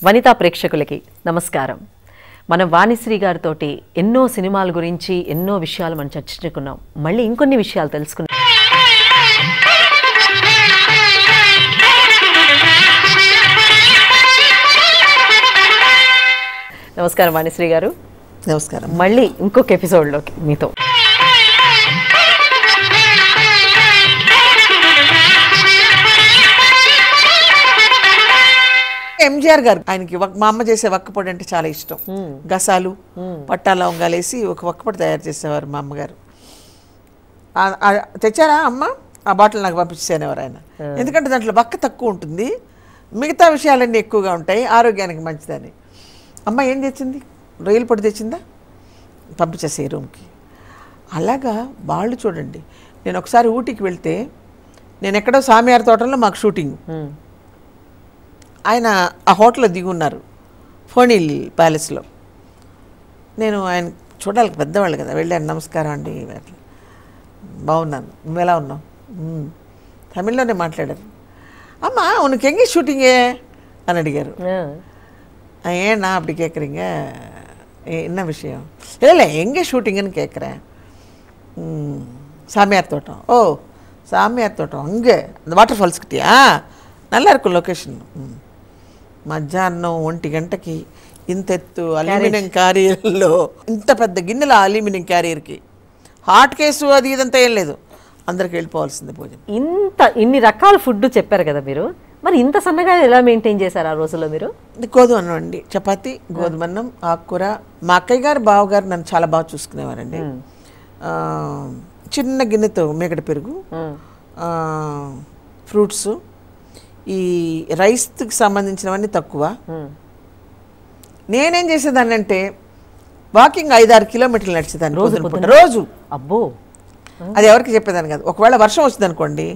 వనితా ప్రేక్షకులకి నమస్కారం. మనం వాణిశ్రీ గారితోటి ఎన్నో సినిమాల గురించి ఎన్నో విషయాలు మనం చర్చించుకున్నాం. మళ్ళీ ఇంకొన్ని విషయాలు తెలుసుకున్నాం. నమస్కారం వాణిశ్రీ గారు. నమస్కారం. మళ్ళీ ఇంకొక ఎపిసోడ్లోకి మీతో. ఎంజీఆర్ గారు ఆయనకి మా అమ్మ చేసే వక్కపొడి అంటే చాలా ఇష్టం. గసాలు పట్టాల వంగాలేసి ఒక వక్కపొడి తయారు చేసేవారు మా అమ్మగారు. తెచ్చారా అమ్మ? ఆ బాటిల్ నాకు పంపించేసేవారు ఆయన. ఎందుకంటే దాంట్లో వక్క తక్కువ ఉంటుంది, మిగతా విషయాలన్నీ ఎక్కువగా ఉంటాయి, ఆరోగ్యానికి మంచిదని. అమ్మ ఏం తెచ్చింది? రొయ్యల పొడి తెచ్చిందా? పంపించేసే రూమ్కి. అలాగా వాళ్ళు చూడండి. నేను ఒకసారి ఊటీకి వెళ్తే, నేను ఎక్కడో సామియార్ తోటంలో మాకు షూటింగ్, ఆయన ఆ హోటల్లో దిగి ఉన్నారు, ఫోనీల్ ప్యాలెస్లో. నేను ఆయన చూడాలి, పెద్దవాళ్ళు కదా, వెళ్ళాను. నమస్కారం అండి, బాగున్నాను, నువ్వు ఎలా ఉన్నావు? తమిళ్లోనే మాట్లాడారు. అమ్మ ఉనకు ఎంగే షూటింగే అని అడిగారు. ஏன்னா அப்படி கேட்குறீங்க, என்ன விஷயம்? இல்லை எங்கே ஷூட்டிங்குன்னு கேட்குறேன். சாமியார் தோட்டம். ஓ சாமியார் தோட்டம், அங்கே அந்த வாட்டர் ஃபால்ஸ் கிட்டியா? நல்லா இருக்கும் లొకేషన్. మధ్యాహ్నం 1 గంటకి ఇంత ఎత్తు అల్యూమినియం క్యారియర్లో, ఇంత పెద్ద గిన్నెల అల్యూమినియం క్యారియర్కి హాట్ కేసు అది ఇదంతా ఏం లేదు, అందరికి వెళ్ళిపోవాల్సిందే భోజనం. ఇన్ని రకాల ఫుడ్ చెప్పారు కదా మీరు, మరి ఇంత సన్నగా ఎలా మెయింటైన్ చేశారు ఆ రోజుల్లో మీరు? గోధుమ అన్నం అండి, చపాతి, గోధుమ అన్నం, ఆకుకూర. మా అక్కయ్య గారు బావగారు నన్ను చాలా బాగా చూసుకునేవారండి. చిన్న గిన్నెతో మేకడ పెరుగు, ఫ్రూట్స్, ఈ రైస్కి సంబంధించినవన్నీ తక్కువ. నేనేం చేసేదాన్ని అంటే వాకింగ్ 5-6 కిలోమీటర్లు నడిచేదాన్ని రోజు. అబ్బో, అది ఎవరికి చెప్పేదాన్ని కాదు. ఒకవేళ వర్షం వచ్చింది అనుకోండి,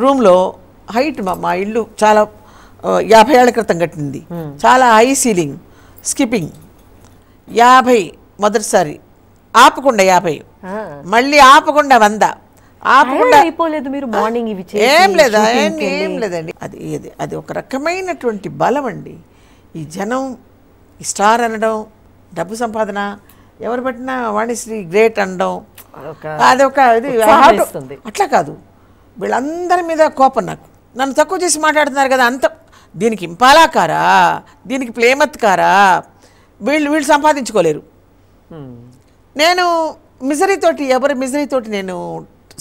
రూమ్లో హైట్, మా ఇల్లు చాలా 50 ఏళ్ల క్రితం కట్టింది, చాలా హై సీలింగ్, స్కిప్పింగ్ 50, మొదటిసారి ఆపకుండా 50, మళ్ళీ ఆపకుండా 100, ఆపకుండా అయిపోలేదు మీరు మార్నింగ్ ఇవి ఏం లేదా, ఏం లేదండి. అది ఒక రకమైనటువంటి బలం అండి. ఈ జనం, ఈ స్టార్ అనడం, డబ్బు సంపాదన, ఎవరు పట్టినా వాణిశ్రీ గ్రేట్ అనడం, అదొక ఇది అట్లా కాదు. వీళ్ళందరి మీద కోపం. నాకు నన్ను తక్కువ చేసి మాట్లాడుతున్నారు కదా, అంత దీనికి ఇంపాలాకారా, దీనికి ప్లేమత్కారా, వీళ్ళు సంపాదించుకోలేరు. నేను ఎవరి మిజరీతోటి నేను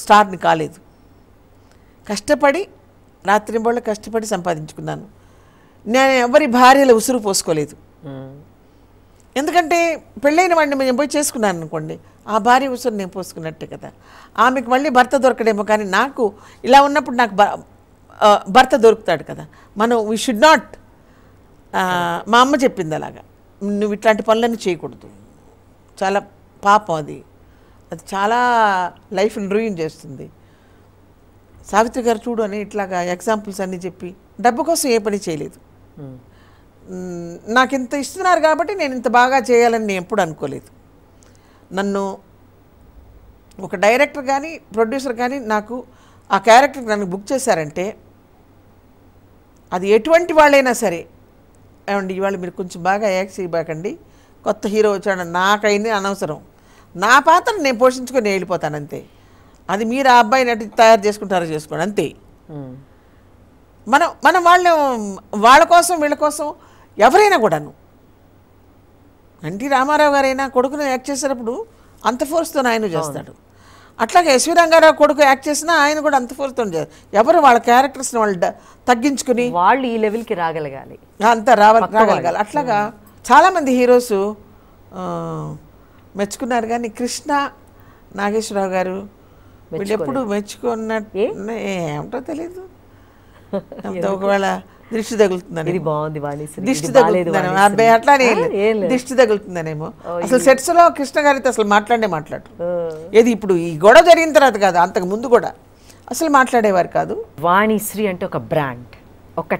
స్టార్ని కాలేదు. కష్టపడి రాత్రింబళ్ళు కష్టపడి సంపాదించుకున్నాను. నేను ఎవరి భార్యల ఉసురు పోసుకోలేదు. ఎందుకంటే పెళ్ళైన వాడిని నేను పోయి చేసుకున్నాను అనుకోండి, ఆ భార్య ఉసురు నేను పోసుకున్నట్టే కదా. ఆమెకు మళ్ళీ భర్త దొరకడేమో, కానీ నాకు ఇలా ఉన్నప్పుడు నాకు భర్త దొరుకుతాడు కదా. వీ షుడ్ నాట్, మా అమ్మ చెప్పింది అలాగా, నువ్వు ఇట్లాంటి పనులన్నీ చేయకూడదు, చాలా పాపం, అది చాలా లైఫ్ని రూయిన్ చేస్తుంది. సావిత్రి గారు చూడు అని ఇట్లాగా ఎగ్జాంపుల్స్ అన్నీ చెప్పి డబ్బు కోసం ఏ పని చేయలేదు. నాకు ఇంత ఇస్తున్నారు కాబట్టి నేను ఇంత బాగా చేయాలని నేను ఎప్పుడు అనుకోలేదు. నన్ను ఒక డైరెక్టర్ కానీ ప్రొడ్యూసర్ కానీ నాకు ఆ క్యారెక్టర్ నన్ను బుక్ చేశారంటే, అది ఎటువంటి వాళ్ళైనా సరే, ఏమండి ఇవాళ మీరు కొంచెం బాగా యాక్ట్ చేయబాకండి, కొత్త హీరో వచ్చాడు, నాకైంది అనవసరం, నా పాత్ర నేను పోషించుకొని వెళ్ళిపోతాను అంతే. అది మీరు ఆ అబ్బాయి నటి తయారు చేసుకుంటారో చేసుకోండి అంతే. మనం వాళ్ళ కోసం వీళ్ళ కోసం ఎవరైనా కూడాను, ఎన్టీ రామారావు గారైనా కొడుకుని యాక్ట్ చేసేటప్పుడు అంత ఫోర్స్తో ఆయన చేస్తాడు. అట్లాగే ఎస్వి రంగారావు కొడుకు యాక్ట్ చేసినా ఆయన కూడా అంత ఫోర్స్తో చేస్తారు. ఎవరు వాళ్ళ క్యారెక్టర్స్ని వాళ్ళు తగ్గించుకుని వాళ్ళు ఈ లెవెల్కి రాగలగాలి, అంతా రాగలగాలి. అట్లాగా చాలామంది హీరోస్ మెచ్చుకున్నారు, కానీ కృష్ణ, నాగేశ్వరరావు గారు వీళ్ళు ఎప్పుడు మెచ్చుకున్నట్టు ఏమిటో తెలీదు. ఒకవేళ దృష్టి తగులుతుందని, ఇది బాగుంది దిష్టి తగులుతుందని, అట్లానే దిష్టి తగులుతుందనేమో. అసలు సెట్స్లో కృష్ణ గారితో అసలు మాట్లాడు ఏది ఇప్పుడు ఈ గొడవ జరిగిన తర్వాత కాదు, అంతకు ముందు కూడా అసలు మాట్లాడేవారు కాదు. వాణిశ్రీ అంటే ఒక బ్రాండ్, ఒక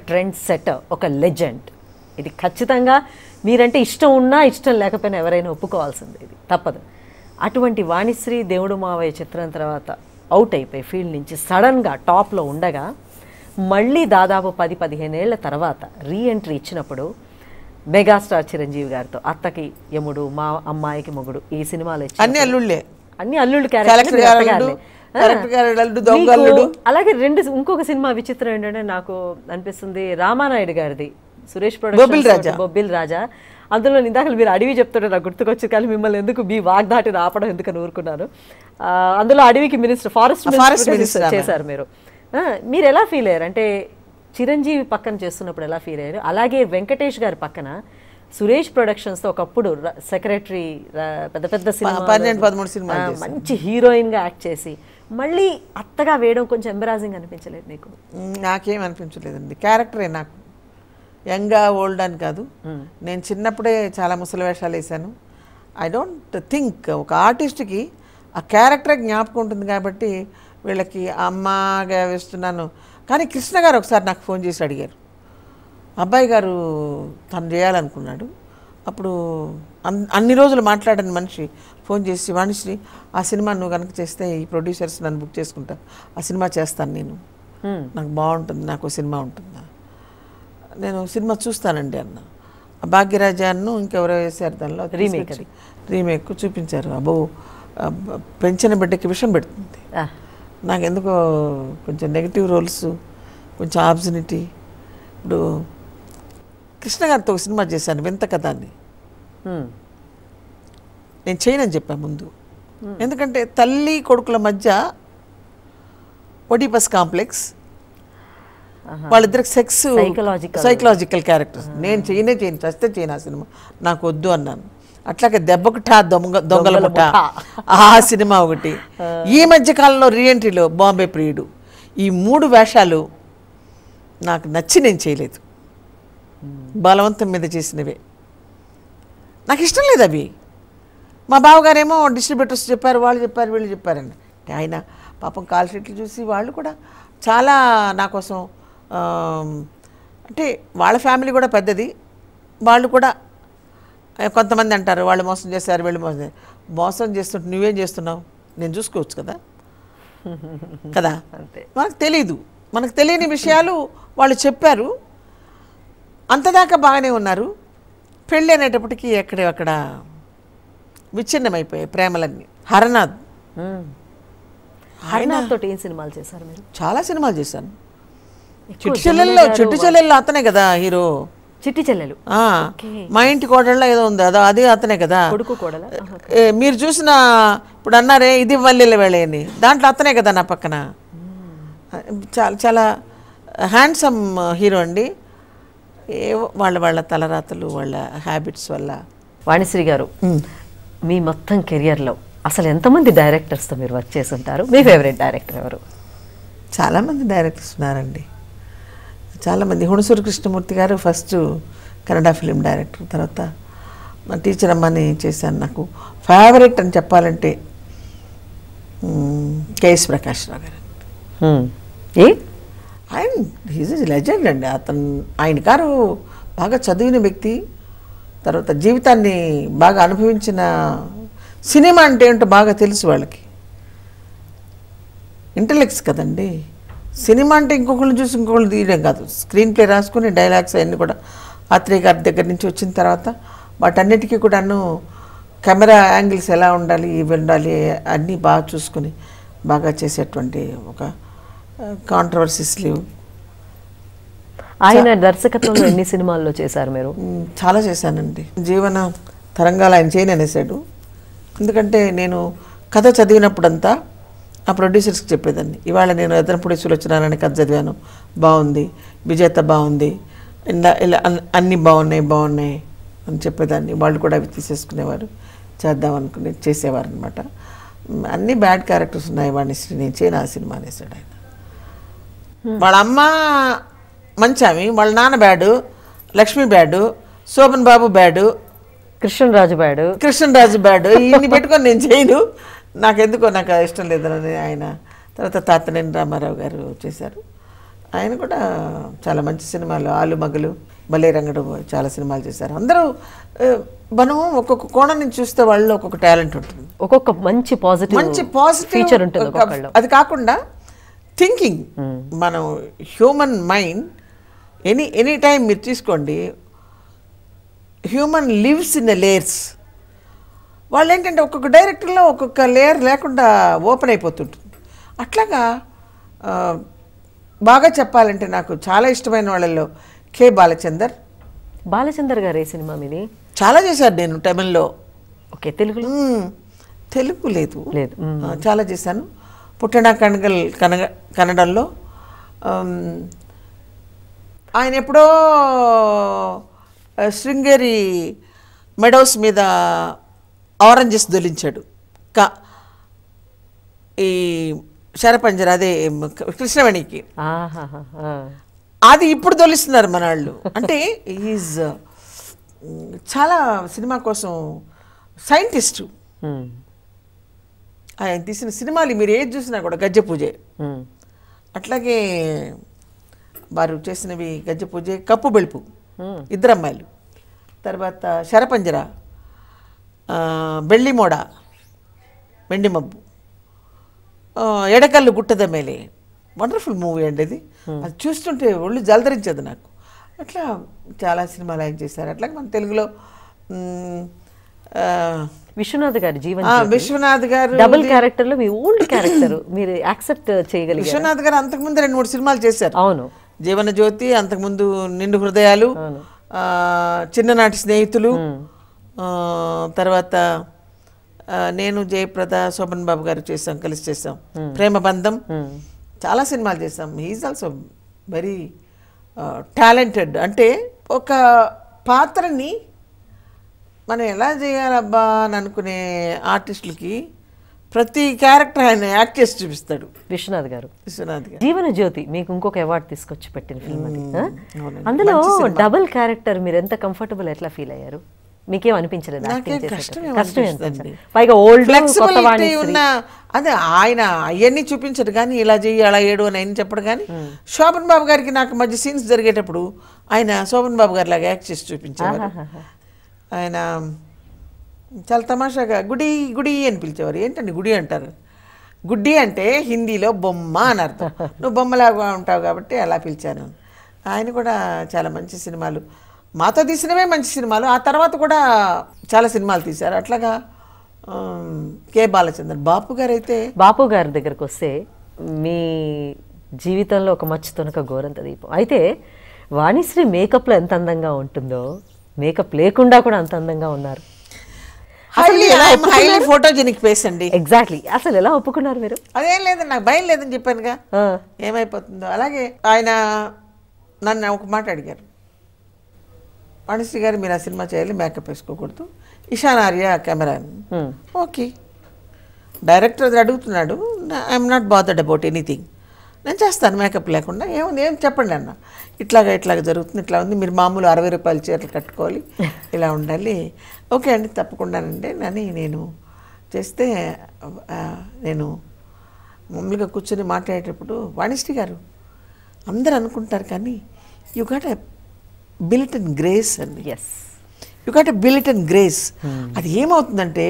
ట్రెండ్ సెటర్, ఒక లెజెండ్. ఇది ఖచ్చితంగా మీరంటే ఇష్టం ఉన్నా ఇష్టం లేకపోయినా ఎవరైనా ఒప్పుకోవాల్సిందే, ఇది తప్పదు. అటువంటి వాణిశ్రీ దేవుడు మావయ్య చిత్రం తర్వాత అవుట్ అయిపోయి ఫీల్డ్ నుంచి సడన్గా టాప్లో ఉండగా మళ్ళీ దాదాపు 10-15 ఏళ్ల తర్వాత రీఎంట్రీ ఇచ్చినప్పుడు మెగాస్టార్ చిరంజీవి గారితో అత్తకి యముడు, మా అమ్మాయికి మొగుడు ఈ సినిమాలు అన్ని అల్లుళ్ళే, అన్ని అల్లుళ్ళు అలాగే ఇంకొక సినిమా విచిత్రం ఏంటంటే నాకు అనిపిస్తుంది రామానాయుడు గారిది, సురేష్ ప్రొడక్షన్ బొబ్బిల్ రాజా. అందులో ఇందాక మీరు అడవి చెప్తుంటే నాకు గుర్తుకొచ్చి, కానీ మిమ్మల్ని ఎందుకు మీ వాగ్దాటిని ఆపడం ఎందుకని ఊరుకున్నాను. అందులో అడవికి మినిస్టర్, ఫారెస్ట్ మినిస్టర్ చేశారు మీరు. మీరు ఎలా ఫీల్ అయ్యారు అంటే చిరంజీవి పక్కన చేస్తున్నప్పుడు ఎలా ఫీల్ అయ్యారు? అలాగే వెంకటేష్ గారి పక్కన సురేష్ ప్రొడక్షన్స్తో ఒకప్పుడు సెక్రటరీ, పెద్ద పెద్ద సినిమా 12-13 సినిమాలు మంచి హీరోయిన్గా యాక్ట్ చేసి మళ్ళీ అత్తగా వేయడం కొంచెం ఎంబరాజింగ్ అనిపించలేదు మీకు? నాకేం అనిపించలేదండి. క్యారెక్టరే నాకు, యంగా ఓల్డ్ అని కాదు. నేను చిన్నప్పుడే చాలా ముసలి వేషాలు వేసాను. ఐ డోంట్ థింక్ ఒక ఆర్టిస్ట్కి ఆ క్యారెక్టరే జ్ఞాపకం ఉంటుంది కాబట్టి వీళ్ళకి అమ్మగా వేస్తున్నాను. కానీ కృష్ణ గారు ఒకసారి నాకు ఫోన్ చేసి అడిగారు, అబ్బాయి గారు తను చేయాలనుకున్నాడు. అప్పుడు అన్ని రోజులు మాట్లాడని మనిషి ఫోన్ చేసి, వాణిశ్రీ ఆ సినిమా నువ్వు కనుక చేస్తే ఈ ప్రొడ్యూసర్స్ నన్ను బుక్ చేసుకుంటా, ఆ సినిమా చేస్తాను నేను, నాకు బాగుంటుంది, నాకు సినిమా ఉంటుందా, నేను సినిమా చూస్తానండి అన్న. భాగ్యరాజాను ఇంకెవరో వేశారు దానిలో రీమేక్ చూపించారు. అబ్బో పెంచిన బిడ్డకి విషం పెడుతుంది. నాకెందుకో కొంచెం నెగిటివ్ రోల్స్, కొంచెం ఆబ్జినిటీ. ఇప్పుడు కృష్ణ గారితో ఒక సినిమా చేశాను, వింత కథ అని. నేను చేయనని చెప్పాను ముందు, ఎందుకంటే తల్లి కొడుకుల మధ్య ఒడిపస్ కాంప్లెక్స్, వాళ్ళిద్దరికి సెక్స్, సైకలాజికల్ క్యారెక్టర్స్. నేను చేయను, చస్తే చేయను ఆ సినిమా, నాకు వద్దు అన్నాను. అట్లాగే దెబ్బకు ఠా దొంగల ముఠ ఆ సినిమా ఒకటి. ఈ మధ్య కాలంలో రీఎంట్రీలో బాంబే ప్రియుడు, ఈ 3 వేషాలు నాకు నచ్చి నేను చేయలేదు. బలవంతం మీద చేసినవే, నాకు ఇష్టం లేదు అవి. మా బావగారేమో డిస్ట్రిబ్యూటర్స్ చెప్పారు, వాళ్ళు చెప్పారు, వీళ్ళు చెప్పారండి. ఆయన పాపం కాల్ షీట్లు చూసి వాళ్ళు కూడా చాలా నా కోసం, అంటే వాళ్ళ ఫ్యామిలీ కూడా పెద్దది, వాళ్ళు కూడా కొంతమంది అంటారు వాళ్ళు మోసం చేశారు, వీళ్ళు మోసం చేస్తుంటే నువ్వేం చేస్తున్నావు, నేను చూసుకోవచ్చు కదా కదా. మనకు తెలీదు, మనకు తెలియని విషయాలు వాళ్ళు చెప్పారు. అంతదాకా బాగానే ఉన్నారు. పెళ్ళి అనేటప్పటికీ ఎక్కడెక్కడ విచ్ఛిన్నమైపోయాయి ప్రేమలన్నీ. హరనాథ్ తోటి ఏం సినిమాలు చేశారు మీరు? చాలా సినిమాలు చేశాను. చిట్టి చెల్లెల్లో అతనే కదా హీరో. చిట్టి చెల్లెలు, మా ఇంటి కోడళ్ళ ఏదో ఉంది, అదే అతనే కదా కొడుకు కోడల. మీరు చూసిన ఇప్పుడు అన్నారే ఇది వల్లెల వేళ అని, దాంట్లో అతనే కదా నా పక్కన. చాలా చాలా హ్యాండ్సమ్ హీరో అండి. ఏవో వాళ్ళ తలరాతలు, వాళ్ళ హ్యాబిట్స్ వల్ల. వాణిశ్రీ గారు, మీ మొత్తం కెరియర్లో అసలు ఎంతమంది డైరెక్టర్స్తో మీరు వర్క్ చేసి ఉంటారు? మీ ఫేవరెట్ డైరెక్టర్ ఎవరు? చాలామంది డైరెక్టర్స్ ఉన్నారండి, చాలామంది. హుణసూరు కృష్ణమూర్తి గారు ఫస్ట్ కన్నడ ఫిలిం డైరెక్టర్. తర్వాత మా టీచర్ అమ్మని చేశాను. నాకు ఫేవరెట్ అని చెప్పాలంటే కేఎస్ ప్రకాష్ రావు గారు. ఆయన హీజ్ ఇస్ లెజెండ్ అండి. ఆయన గారు బాగా చదివిన వ్యక్తి, తర్వాత జీవితాన్ని బాగా అనుభవించిన, సినిమా అంటే ఏంటో బాగా తెలుసు వాళ్ళకి. ఇంటలెక్ట్స్ కదండి. సినిమా అంటే ఇంకొకళ్ళు చూసి ఇంకొకళ్ళు తీయడం కాదు, స్క్రీన్ ప్లే రాసుకుని డైలాగ్స్ అవన్నీ కూడా ఆత్రేయ గారి దగ్గర నుంచి వచ్చిన తర్వాత వాటన్నిటికీ కూడాను కెమెరా యాంగిల్స్ ఎలా ఉండాలి, ఇవి ఉండాలి, అన్నీ బాగా చూసుకుని బాగా చేసేటువంటి ఒక కాంట్రవర్సీస్ లేవు. ఆయన దర్శకత్వంలో ఎన్ని సినిమాల్లో చేశారు మీరు? చాలా చేశానండి. జీవన తరంగాలు ఆయన చేయననేసాడు. ఎందుకంటే నేను కథ చదివినప్పుడంతా ఆ ప్రొడ్యూసర్స్కి చెప్పేదాన్ని, ఇవాళ నేను ఎదనపూడి సులోచనారాయణ కథ చదివాను, బాగుంది, విజేత బాగుంది, ఇలా అన్నీ బాగున్నాయి అని చెప్పేదాన్ని. వాళ్ళు కూడా అవి తీసేసుకునేవారు, చేద్దాం అనుకుని చేసేవారు అనమాట. అన్నీ బ్యాడ్ క్యారెక్టర్స్ ఉన్నాయి వాణిశ్రీ, నేను చేయను ఆ సినిమా అనేసాడు ఆయన. వాళ్ళ అమ్మ మంచి ఆమె, వాళ్ళ నాన్న బ్యాడు, లక్ష్మి బ్యాడు, శోభన్ బాబు బ్యాడు, కృష్ణరాజు బ్యాడు, ఇన్ని పెట్టుకొని నేను చేయను, నాకెందుకో నాకు ఇష్టం లేదని ఆయన. తర్వాత తాతనేని రామారావు గారు చేశారు, ఆయన కూడా చాలా మంచి సినిమాలు, ఆలు మగలు, బలే రంగడు చాలా సినిమాలు చేశారు. అందరూ మనం ఒక్కొక్క కోణం నుంచి చూస్తే వాళ్ళలో ఒక్కొక్క టాలెంట్ ఉంటుంది, ఒక్కొక్క మంచి పాజిటివ్ ఫీచర్ ఉంటుంది. అది కాకుండా థింకింగ్. మనం హ్యూమన్ మైండ్ ఎనీ టైం మీరు తీసుకోండి, human lives in a layers. వాళ్ళు ఏంటంటే ఒక్కొక్క డైరెక్టర్లో ఒక్కొక్క లేయర్ లేకుండా ఓపెన్ అయిపోతుంటుంది. అట్లాగా బాగా చెప్పాలంటే నాకు చాలా ఇష్టమైన వాళ్ళల్లో కె. బాలచందర్. బాలచందర్ గారు ఏ సినిమా మీది? చాలా చేశాను నేను తమిళ్లో. ఓకే, తెలుగులో? తెలుగు లేదు, లేదు. చాలా చేశాను. పుట్టణ కనగల్ కన్నడంలో. ఆయన ఎప్పుడో శృంగేరి మెడోస్ మీద ఆరెంజెస్ దొలించాడు. ఈ శరపంజర, అదే కృష్ణవేణికి. అది ఇప్పుడు దొలిస్తున్నారు మన వాళ్ళు. అంటే ఈజ్ చాలా సినిమా కోసం సైంటిస్టు. ఆయన తీసిన సినిమాలు మీరు ఏది చూసినా కూడా గజ్జె పూజే. అట్లాగే వారు చేసినవి గజ్జె పూజే, కప్పు బెలుపు, ఇద్దరు అమ్మాయిలు, తర్వాత శరపంజర, బెళ్ళిమోడ, వెండి మబ్బు, ఎడకల్లు గుట్టద మేలే. వండర్ఫుల్ మూవీ అండి అది. అది చూస్తుంటే ఒళ్ళు జలధరించదు నాకు. అట్లా చాలా సినిమాలు ఆయన చేశారు. అట్లాగే మన తెలుగులో విశ్వనాథ్ గారు, విశ్వనాథ్ గారు డబుల్ క్యారెక్టర్ లో మీ ఓల్డ్ క్యారెక్టర్ మీరు యాక్సెప్ట్ చేయగలిగారు. విశ్వనాథ్ గారు అంతకుముందు 2-3 సినిమాలు చేశారు. అవును, జీవన జ్యోతి, అంతకుముందు నిండు హృదయాలు, చిన్ననాటి స్నేహితులు, తర్వాత నేను జయప్రద, శోభన్ బాబు గారు చేసాం, కలిసి చేసాం, ప్రేమ బంధం, చాలా సినిమాలు చేసాం. He's also very talented. అంటే ఒక పాత్రని మనం ఎలా చేయాలబ్బా అని అనుకునే ఆర్టిస్టులకి ప్రతి క్యారెక్టర్ ఆయన యాక్ట్ చేసి చూపిస్తాడు విశ్వనాథ్ గారు. జీవన జ్యోతి మీకు ఇంకొక అవార్డు తీసుకొచ్చి పెట్టిన ఫిల్మ్ అది. అందులో డబుల్ క్యారెక్టర్ మీరు ఎంత కంఫర్టబుల్, ఎట్లా ఫీల్ అయ్యారు? మీకేం అనిపించలేదు? పైగా ఓల్డ్ ఫ్లెక్సిబిలిటీ ఉన్న, అదే ఆయన అవన్నీ చూపించడు కానీ ఇలా చెయ్యి అలా ఏడు అని ఆయన చెప్పడు. కానీ శోభన్ బాబు గారికి నాకు మధ్య సీన్స్ జరిగేటప్పుడు ఆయన శోభన్ బాబు గారి లాగా యాక్ట్ చేసి చూపించేవారు. ఆయన చాలా తమాషాగా గుడి గుడి అని పిలిచేవారు. ఏంటండి గుడి అంటారు? గుడ్డి అంటే హిందీలో బొమ్మ అని అర్థం. నువ్వు బొమ్మలాగా ఉంటావు కాబట్టి అలా పిలిచాను. ఆయన కూడా చాలా మంచి సినిమాలు, మాతో తీసినవే మంచి సినిమాలు, ఆ తర్వాత కూడా చాలా సినిమాలు తీశారు. అట్లాగా కె. బాలచందర్. బాపు గారు అయితే, బాపు గారి దగ్గరకు వస్తే మీ జీవితంలో ఒక మచ్చు తొనక గోరంత దీపం. అయితే వాణిశ్రీ మేకప్లో ఎంత అందంగా ఉంటుందో, మేకప్ లేకుండా కూడా అంత అందంగా ఉన్నారు. ఫోటోజెనిక్ ఫేస్ అండి. ఎగ్జాక్ట్లీ. అసలు ఎలా ఒప్పుకున్నారు మీరు? అదేం లేదండి, నాకు భయం లేదని చెప్పానుగా, ఏమైపోతుందో. అలాగే ఆయన నన్ను ఒక మాట అడిగారు, వాణిశ్రీ గారు మీరు ఆ సినిమా చేయాలి, మేకప్ వేసుకోకూడదు, Ishan Arya camera. Okay, director అది అడుగుతున్నాడు, I'm not bothered about anything, నేను చేస్తాను మేకప్ లేకుండా. ఏముంది, ఏం చెప్పండి అన్న, ఇట్లాగ జరుగుతుంది, ఇట్లా ఉంది, మీరు మామూలు 60 రూపాయల చీరలు కట్టుకోవాలి, ఇలా ఉండాలి. ఓకే అండి, తప్పకుండానండి అని నేను చేస్తే, నేను మామూలుగా కూర్చొని మాట్లాడేటప్పుడు వాణిశ్రీ గారు అందరు అనుకుంటారు కానీ you got a built in grace అండి. You got a built in grace. అది ఏమవుతుందంటే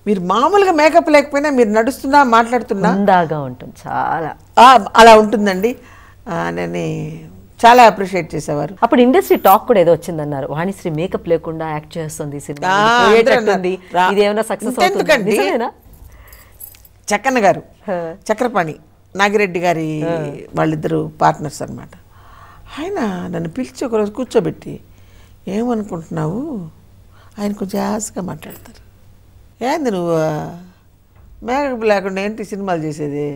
మీరు మామూలుగా మేకప్ లేకపోయినా మీరు నడుస్తున్నా మాట్లాడుతున్నా అందాగా ఉంటుంది, చాలా అలా ఉంటుందండి. నేను చాలా అప్రిషియేట్ చేసేవారు. అప్పుడు ఇండస్ట్రీ టాక్ కూడా ఏదో వచ్చిందన్నారు, వాణిశ్రీ మేకప్ లేకుండా యాక్ట్ చేస్తుంది సినిమా, ఇది ఏమైనా సక్సెస్ అవుతుంది? చక్కన్న గారు, చక్రపాణి నాగిరెడ్డి గారి వాళ్ళిద్దరు పార్ట్నర్స్ అనమాట. ఆయన నన్ను పిలిచి ఒకరోజు కూర్చోబెట్టి, ఏమనుకుంటున్నావు, ఆయన కొంచెం ఆశగా మాట్లాడతారు, ఏంది నువ్వు మేకప్ లేకుండా ఏంటి సినిమాలు చేసేది,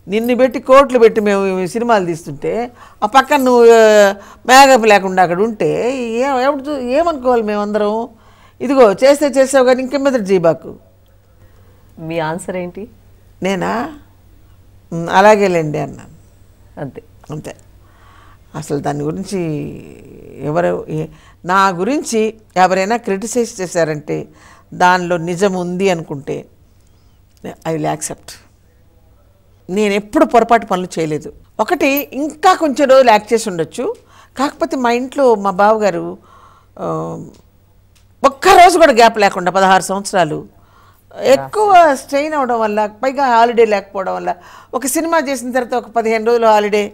నిన్ను పెట్టి కోట్లు పెట్టి మేము సినిమాలు తీస్తుంటే ఆ పక్కన నువ్వు మేకప్ లేకుండా అక్కడ ఉంటే ఏమనుకోవాలి మేమందరం, ఇదిగో చేస్తే చేసావు కానీ ఇంకెమ్మెదటి జీబాకు. మీ ఆన్సర్ ఏంటి? నేనా అలాగేలేండి అన్నాను, అంతే అంతే. అసలు దాని గురించి నా గురించి ఎవరైనా క్రిటిసైజ్ చేశారంటే దానిలో నిజం ఉంది అనుకుంటే ఐ విల్ యాక్సెప్ట్. నేను ఎప్పుడు పొరపాటు పనులు చేయలేదు. ఒకటి ఇంకా కొంచెం రోజులు యాక్ట్ చేసి ఉండొచ్చు, కాకపోతే మా ఇంట్లో మా బావగారు ఒక్కరోజు కూడా గ్యాప్ లేకుండా 16 సంవత్సరాలు ఎక్కువ స్ట్రెయిన్ అవడం వల్ల, పైగా హాలిడే లేకపోవడం వల్ల, ఒక సినిమా చేసిన తర్వాత ఒక 15 రోజులు హాలిడే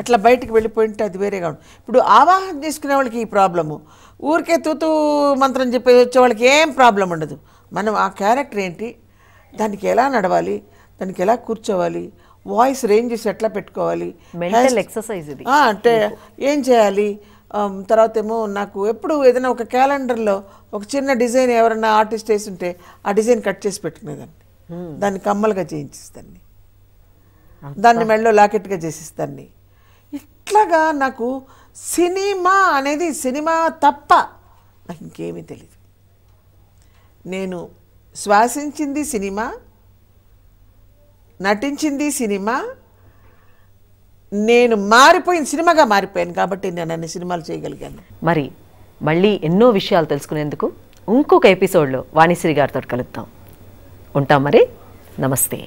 అట్లా బయటికి వెళ్ళిపోయింటే అది వేరేగా ఉంటుంది. ఇప్పుడు ఆవాహన చేసుకునే వాళ్ళకి ఈ ప్రాబ్లము, ఊరికే తూతూ మంత్రం చెప్పి వచ్చే వాళ్ళకి ఏం ప్రాబ్లం ఉండదు. మనం ఆ క్యారెక్టర్ ఏంటి, దానికి ఎలా నడవాలి, దానికి ఎలా కూర్చోవాలి, వాయిస్ రేంజెస్ ఎట్లా పెట్టుకోవాలి, మెంటల్ ఎక్సర్సైజ్ ఇది. అంటే ఏం చేయాలి. తర్వాత ఏమో నాకు ఎప్పుడు ఏదైనా ఒక క్యాలెండర్లో ఒక చిన్న డిజైన్ ఎవరైనా ఆర్టిస్ట్ వేసి ఉంటే ఆ డిజైన్ కట్ చేసి పెట్టుకునేదాన్ని, దాన్ని కమ్మలుగా చేయించిస్తాన్ని, దాన్ని మెడలో లాకెట్గా చేసిస్తాన్ని. ఇట్లాగా నాకు సినిమా అనేది సినిమా తప్ప నాకు ఇంకేమీ తెలియదు. నేను శ్వాసించింది సినిమా, నటించింది సినిమా, నేను మారిపోయిన సినిమాగా మారిపోయాను కాబట్టి నేను అన్ని సినిమాలు చేయగలిగాను. మరి మళ్ళీ ఎన్నో విషయాలు తెలుసుకునేందుకు ఇంకొక ఎపిసోడ్లో వాణిశ్రీ గారితో కలుద్దాం. ఉంటాం మరి. నమస్తే.